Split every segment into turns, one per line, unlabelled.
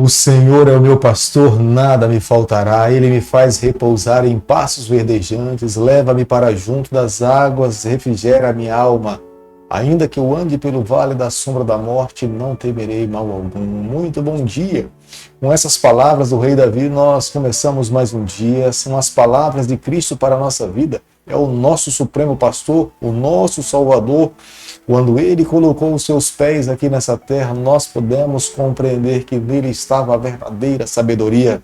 O Senhor é o meu pastor, nada me faltará. Ele me faz repousar em pastos verdejantes, leva-me para junto das águas, refrigera a minha alma. Ainda que eu ande pelo vale da sombra da morte, não temerei mal algum. Muito bom dia! Com essas palavras do rei Davi, nós começamos mais um dia. São as palavras de Cristo para a nossa vida. É o nosso supremo pastor, o nosso salvador. Quando ele colocou os seus pés aqui nessa terra, nós podemos compreender que nele estava a verdadeira sabedoria.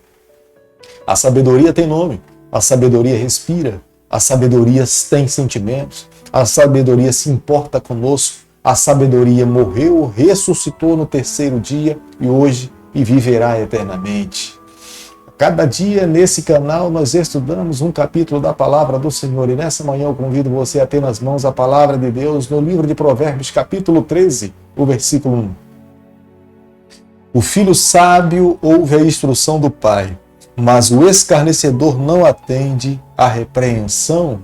A sabedoria tem nome, a sabedoria respira, a sabedoria tem sentimentos, a sabedoria se importa conosco, a sabedoria morreu, ressuscitou no terceiro dia e hoje e viverá eternamente. Cada dia nesse canal nós estudamos um capítulo da palavra do Senhor e nessa manhã eu convido você a ter nas mãos a palavra de Deus no livro de Provérbios, capítulo 13, o versículo 1. O filho sábio ouve a instrução do pai, mas o escarnecedor não atende à repreensão.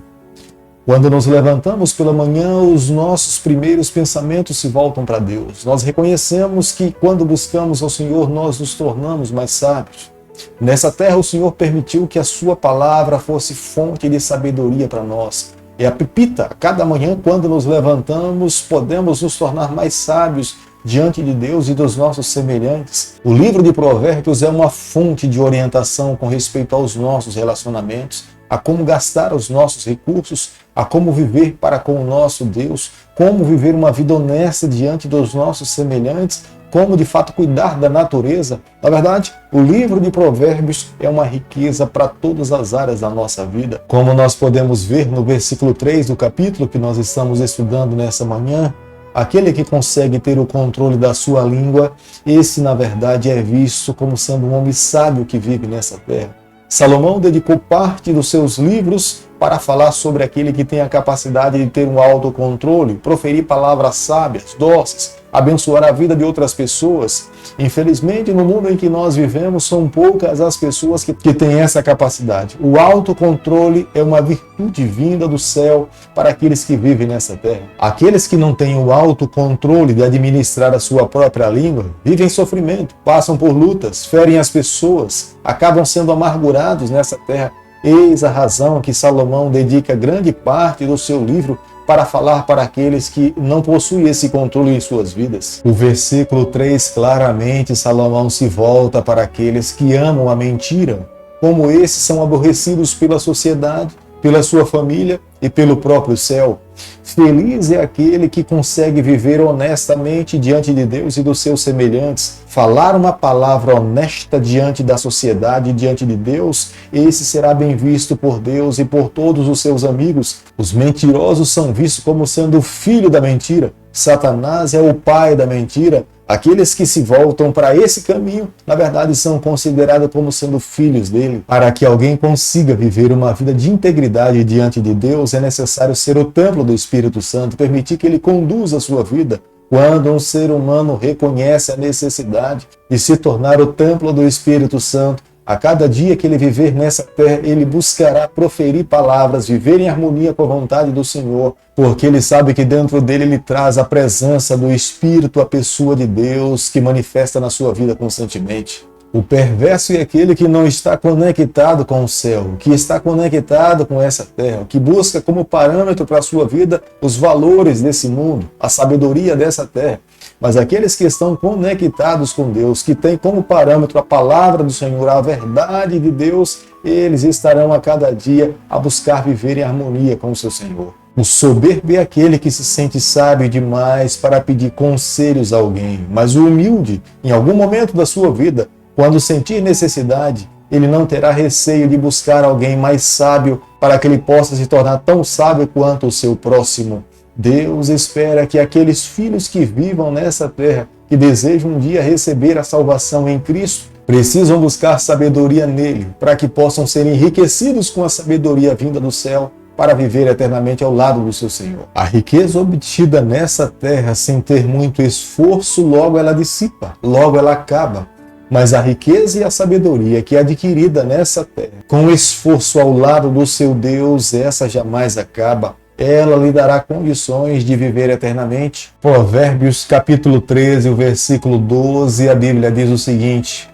Quando nos levantamos pela manhã, os nossos primeiros pensamentos se voltam para Deus. Nós reconhecemos que quando buscamos ao Senhor, nós nos tornamos mais sábios. Nessa terra o Senhor permitiu que a sua palavra fosse fonte de sabedoria para nós. E a pepita, a cada manhã quando nos levantamos, podemos nos tornar mais sábios diante de Deus e dos nossos semelhantes. O livro de Provérbios é uma fonte de orientação com respeito aos nossos relacionamentos, a como gastar os nossos recursos, a como viver para com o nosso Deus, como viver uma vida honesta diante dos nossos semelhantes, como de fato cuidar da natureza. Na verdade, o livro de Provérbios é uma riqueza para todas as áreas da nossa vida. Como nós podemos ver no versículo 3 do capítulo que nós estamos estudando nessa manhã, aquele que consegue ter o controle da sua língua, esse na verdade é visto como sendo um homem sábio que vive nessa terra. Salomão dedicou parte dos seus livros para falar sobre aquele que tem a capacidade de ter um autocontrole, proferir palavras sábias, doces, abençoar a vida de outras pessoas. Infelizmente, no mundo em que nós vivemos, são poucas as pessoas que têm essa capacidade. O autocontrole é uma virtude vinda do céu para aqueles que vivem nessa terra. Aqueles que não têm o autocontrole de administrar a sua própria língua, vivem em sofrimento, passam por lutas, ferem as pessoas, acabam sendo amargurados nessa terra. Eis a razão que Salomão dedica grande parte do seu livro para falar para aqueles que não possuem esse controle em suas vidas. O versículo 3, claramente, Salomão se volta para aqueles que amam a mentira, como esses são aborrecidos pela sociedade, pela sua família e pelo próprio céu. Feliz é aquele que consegue viver honestamente diante de Deus e dos seus semelhantes, falar uma palavra honesta diante da sociedade e diante de Deus, esse será bem visto por Deus e por todos os seus amigos. Os mentirosos são vistos como sendo o filho da mentira. Satanás é o pai da mentira. Aqueles que se voltam para esse caminho, na verdade, são considerados como sendo filhos dele. Para que alguém consiga viver uma vida de integridade diante de Deus, é necessário ser o templo do Espírito Santo, permitir que ele conduza a sua vida. Quando um ser humano reconhece a necessidade de se tornar o templo do Espírito Santo, a cada dia que ele viver nessa terra, ele buscará proferir palavras, viver em harmonia com a vontade do Senhor, porque ele sabe que dentro dele ele traz a presença do Espírito, a pessoa de Deus, que manifesta na sua vida constantemente. O perverso é aquele que não está conectado com o céu, que está conectado com essa terra, que busca como parâmetro para a sua vida os valores desse mundo, a sabedoria dessa terra. Mas aqueles que estão conectados com Deus, que têm como parâmetro a palavra do Senhor, a verdade de Deus, eles estarão a cada dia a buscar viver em harmonia com o seu Senhor. O soberbo é aquele que se sente sábio demais para pedir conselhos a alguém, mas o humilde, em algum momento da sua vida, quando sentir necessidade, ele não terá receio de buscar alguém mais sábio para que ele possa se tornar tão sábio quanto o seu próximo. Deus espera que aqueles filhos que vivam nessa terra, que desejam um dia receber a salvação em Cristo, precisam buscar sabedoria nele, para que possam ser enriquecidos com a sabedoria vinda do céu, para viver eternamente ao lado do seu Senhor. A riqueza obtida nessa terra sem ter muito esforço, logo ela dissipa, logo ela acaba. Mas a riqueza e a sabedoria que é adquirida nessa terra, com esforço ao lado do seu Deus, essa jamais acaba. Ela lhe dará condições de viver eternamente. Provérbios capítulo 13, o versículo 12, a Bíblia diz o seguinte: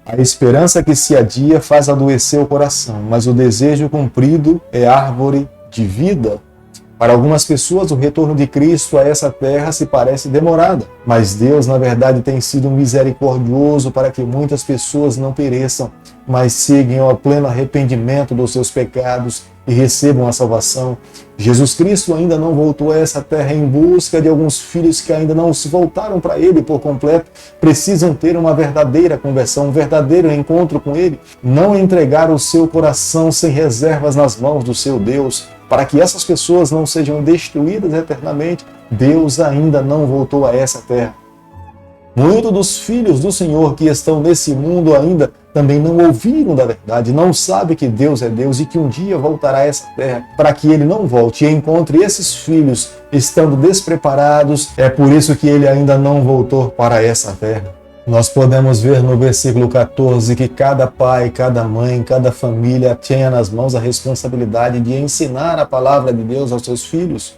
A esperança que se adia faz adoecer o coração, mas o desejo cumprido é árvore de vida. Para algumas pessoas, o retorno de Cristo a essa terra se parece demorado, mas Deus, na verdade, tem sido misericordioso para que muitas pessoas não pereçam, mas cheguem ao pleno arrependimento dos seus pecados e recebam a salvação. Jesus Cristo ainda não voltou a essa terra em busca de alguns filhos que ainda não se voltaram para Ele por completo. Precisam ter uma verdadeira conversão, um verdadeiro encontro com Ele. Não entregar o seu coração sem reservas nas mãos do seu Deus, para que essas pessoas não sejam destruídas eternamente. Deus ainda não voltou a essa terra. Muitos dos filhos do Senhor que estão nesse mundo ainda também não ouviram da verdade, não sabem que Deus é Deus e que um dia voltará a essa terra, para que Ele não volte e encontre esses filhos estando despreparados. É por isso que Ele ainda não voltou para essa terra. Nós podemos ver no versículo 14 que cada pai, cada mãe, cada família tenha nas mãos a responsabilidade de ensinar a palavra de Deus aos seus filhos.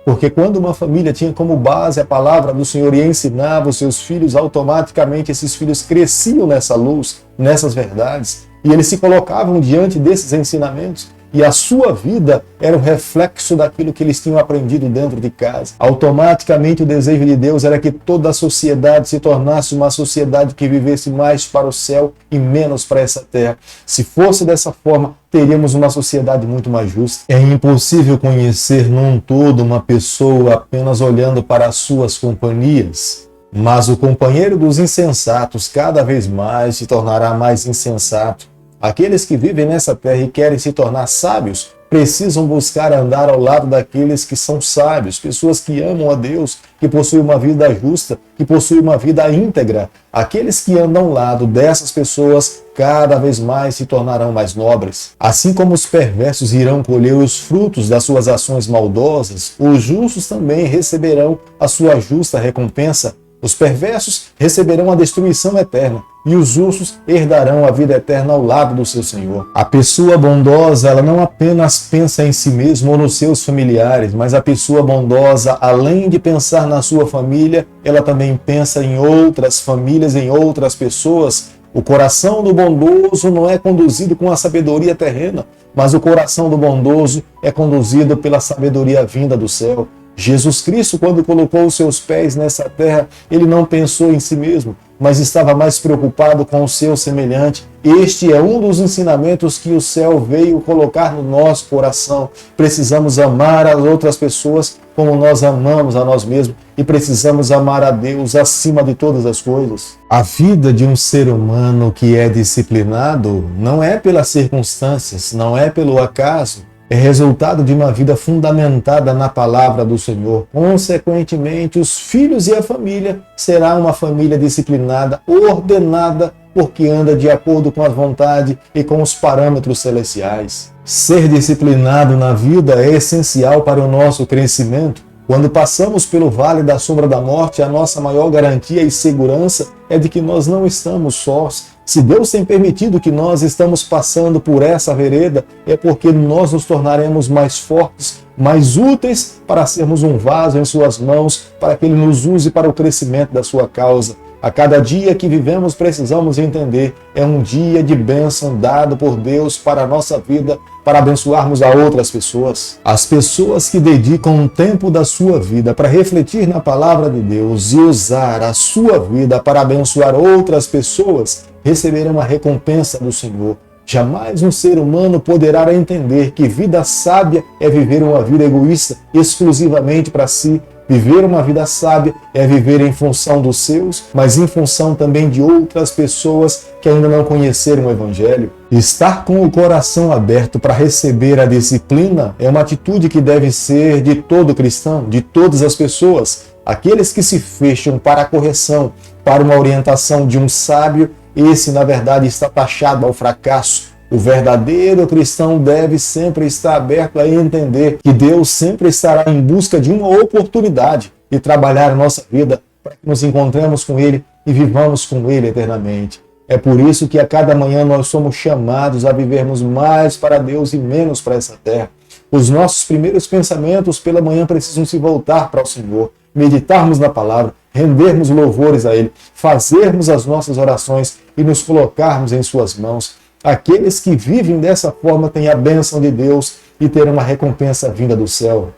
Porque quando uma família tinha como base a palavra do Senhor e ensinava os seus filhos, automaticamente esses filhos cresciam nessa luz, nessas verdades, e eles se colocavam diante desses ensinamentos. E a sua vida era o reflexo daquilo que eles tinham aprendido dentro de casa. Automaticamente o desejo de Deus era que toda a sociedade se tornasse uma sociedade que vivesse mais para o céu e menos para essa terra. Se fosse dessa forma, teríamos uma sociedade muito mais justa. É impossível conhecer num todo uma pessoa apenas olhando para as suas companhias. Mas o companheiro dos insensatos cada vez mais se tornará mais insensato. Aqueles que vivem nessa terra e querem se tornar sábios precisam buscar andar ao lado daqueles que são sábios, pessoas que amam a Deus, que possuem uma vida justa, que possuem uma vida íntegra. Aqueles que andam ao lado dessas pessoas cada vez mais se tornarão mais nobres. Assim como os perversos irão colher os frutos das suas ações maldosas, os justos também receberão a sua justa recompensa. Os perversos receberão a destruição eterna e os justos herdarão a vida eterna ao lado do seu Senhor. A pessoa bondosa, ela não apenas pensa em si mesma ou nos seus familiares, mas a pessoa bondosa, além de pensar na sua família, ela também pensa em outras famílias, em outras pessoas. O coração do bondoso não é conduzido com a sabedoria terrena, mas o coração do bondoso é conduzido pela sabedoria vinda do céu. Jesus Cristo, quando colocou os seus pés nessa terra, ele não pensou em si mesmo, mas estava mais preocupado com o seu semelhante. Este é um dos ensinamentos que o céu veio colocar no nosso coração. Precisamos amar as outras pessoas como nós amamos a nós mesmos e precisamos amar a Deus acima de todas as coisas. A vida de um ser humano que é disciplinado não é pelas circunstâncias, não é pelo acaso. É resultado de uma vida fundamentada na palavra do Senhor. Consequentemente, os filhos e a família será uma família disciplinada, ordenada, porque anda de acordo com a vontade e com os parâmetros celestiais. Ser disciplinado na vida é essencial para o nosso crescimento. Quando passamos pelo vale da sombra da morte, a nossa maior garantia e segurança é de que nós não estamos sós. Se Deus tem permitido que nós estamos passando por essa vereda, é porque nós nos tornaremos mais fortes, mais úteis para sermos um vaso em suas mãos, para que Ele nos use para o crescimento da sua causa. A cada dia que vivemos precisamos entender, é um dia de bênção dado por Deus para a nossa vida, para abençoarmos a outras pessoas. As pessoas que dedicam um tempo da sua vida para refletir na palavra de Deus e usar a sua vida para abençoar outras pessoas, receberão a recompensa do Senhor. Jamais um ser humano poderá entender que vida sábia é viver uma vida egoísta, exclusivamente para si. Viver uma vida sábia é viver em função dos seus, mas em função também de outras pessoas que ainda não conheceram o Evangelho. Estar com o coração aberto para receber a disciplina é uma atitude que deve ser de todo cristão, de todas as pessoas. Aqueles que se fecham para a correção, para uma orientação de um sábio, esse, na verdade, está taxado ao fracasso. O verdadeiro cristão deve sempre estar aberto a entender que Deus sempre estará em busca de uma oportunidade de trabalhar a nossa vida para que nos encontremos com Ele e vivamos com Ele eternamente. É por isso que a cada manhã nós somos chamados a vivermos mais para Deus e menos para essa terra. Os nossos primeiros pensamentos pela manhã precisam se voltar para o Senhor, meditarmos na palavra, rendermos louvores a Ele, fazermos as nossas orações e nos colocarmos em suas mãos. Aqueles que vivem dessa forma têm a bênção de Deus e terão uma recompensa vinda do céu.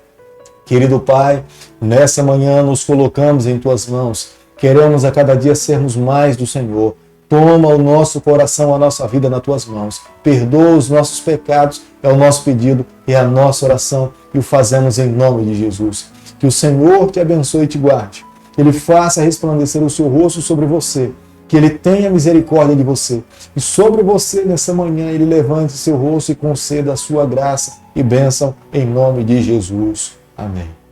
Querido Pai, nessa manhã nos colocamos em Tuas mãos. Queremos a cada dia sermos mais do Senhor. Toma o nosso coração, a nossa vida nas Tuas mãos. Perdoa os nossos pecados, é o nosso pedido, é a nossa oração e o fazemos em nome de Jesus. Que o Senhor te abençoe e te guarde. Que Ele faça resplandecer o seu rosto sobre você. Que Ele tenha misericórdia de você. E sobre você, nessa manhã, Ele levante seu rosto e conceda a sua graça e bênção em nome de Jesus. Amém.